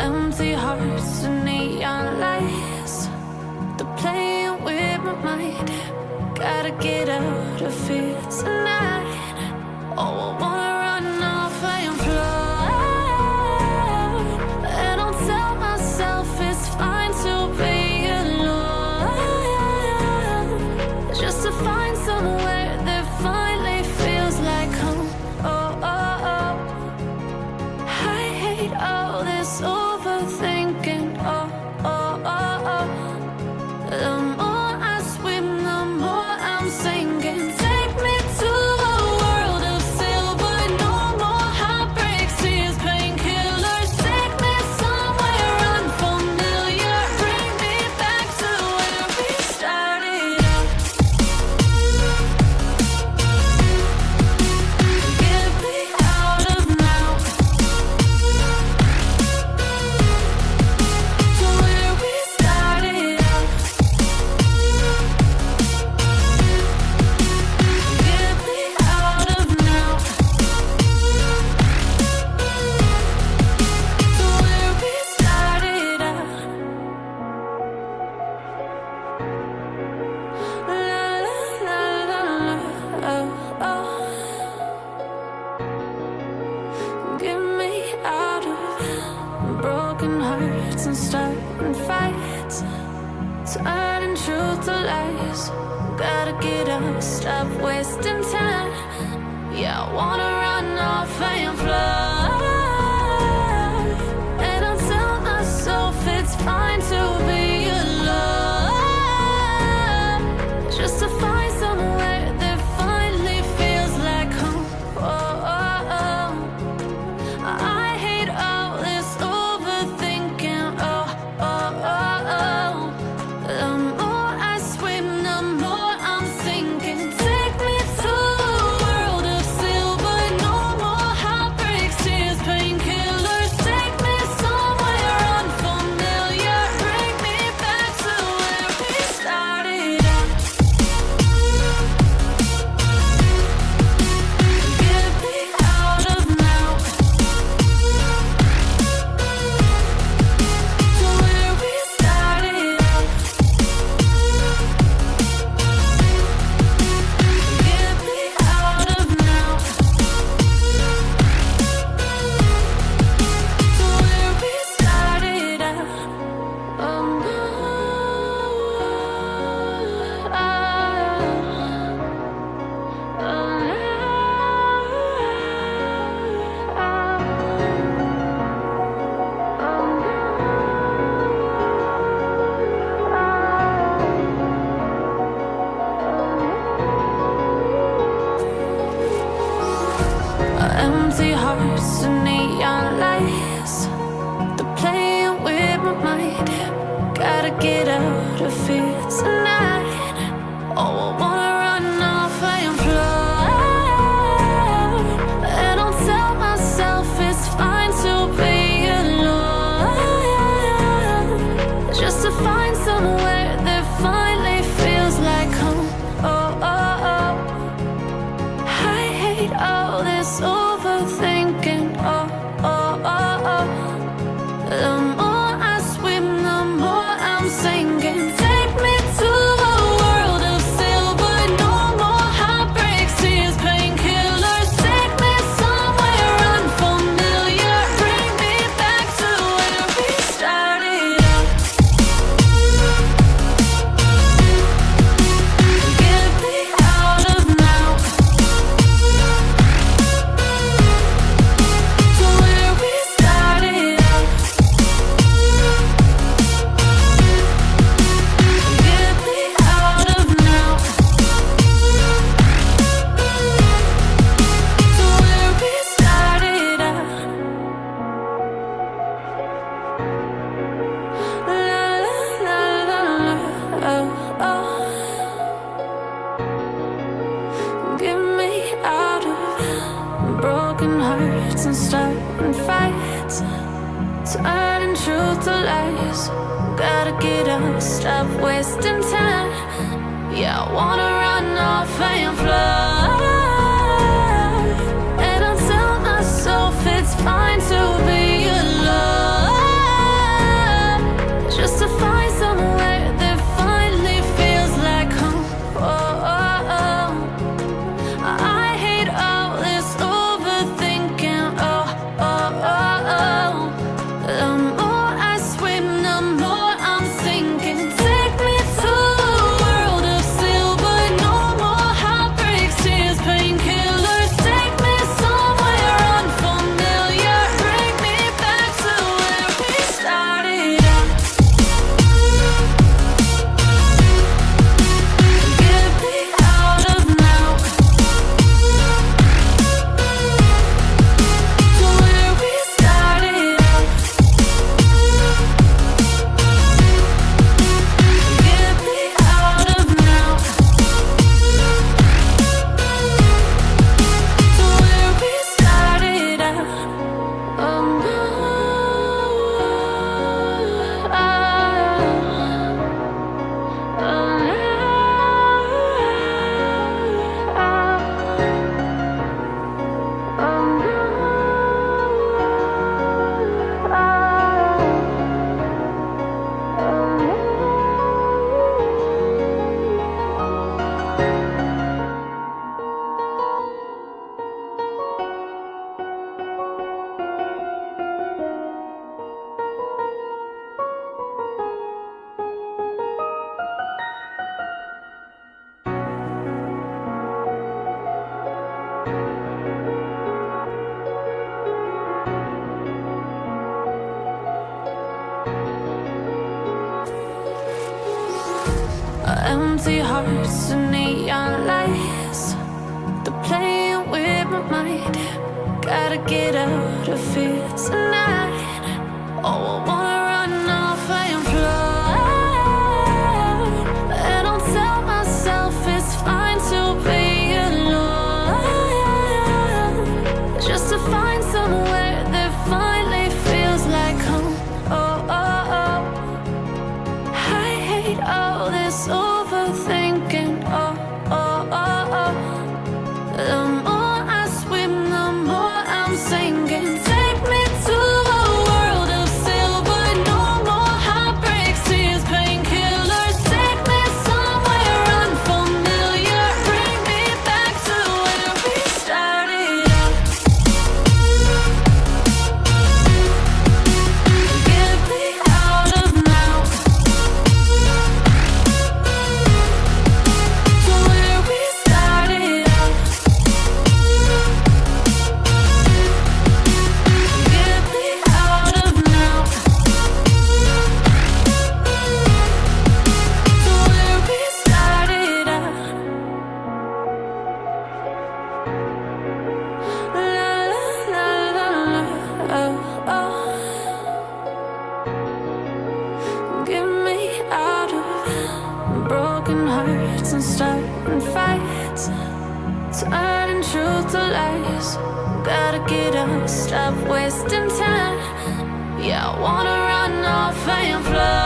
Empty hearts and neon lights, they're playing with my mind. Gotta get out of here tonight. Oh, I wanna run off and fly. And I'll tell myself it's fine to be alone, just to find somewhere that finally feels like home. Oh, oh, oh. I hate all this overthinking. Oh, oh, oh, oh. The more I swim, the more I'm sinking. Take me to a world of silver. No more heartbreaks, tears, painkillers. Take me somewhere unfamiliar. Bring me back to where we started out. Get me out of now, to where we started out. Get me out of now, to where we started out. La la la la, oh oh. Get me out of broken hearts and starting fights, turning truth to lies. Gotta get up, stop wasting time. Yeah, I wanna run off and fly. And I'll tell myself it's fine to be alone, just to find somewhere that finally feels like home. Oh, oh, oh. I hate all this overthinking. Oh, oh, oh, oh. The more I swim, the more I'm sinking. Take me to a world of silver. No more heartbreaks, tears, painkillers. Take me somewhere unfamiliar. Bring me back to where we started out. Get me out of now, to where we started out. Get me out of now, to where we started out. Oh no, empty hearts and neon lights, they're playing with my mind. Gotta get out of here tonight. Oh, I wanna run off and fly. And I'll tell myself it's fine to be alone, just to find somewhere that finally feels like home. Oh, oh, oh. I hate all this overthinking. Oh, oh, oh, oh. The more I swim, the more I'm sinking. Take me to a world of silver. No more heartbreaks, tears, painkillers. Take me somewhere unfamiliar. Bring me back to where we started out. Get me out of now, to where we started out. Get me out of now, to where we started out. La la la la, oh oh. Get me out of broken hearts and starting fights, turning truth to lies. Gotta get up, stop wasting time. Yeah, I wanna run off and fly. And I'll tell myself it's fine to be alone. Empty hearts and neon lights, they're playing with my mind. Gotta get out of here tonight. Oh, I wanna run off and fly, and I'll tell myself it's fine to be alone, just to find somewhere that finally feels like home. Oh, oh, oh. I hate all this overthinking. Oh, oh, oh, oh. The more I swim, the more I'm sinking. Take me to a world of silver. No more heartbreaks, tears, painkillers. Take me somewhere unfamiliar. Bring me back to where we started out. Get me out of now, to where we started out. Get me out of now, to where we started out. La la la la la, oh, oh. Get me out of broken hearts and starting fights, turning truth to lies. Gotta get up, stop wasting time. Yeah, I wanna run off and fly.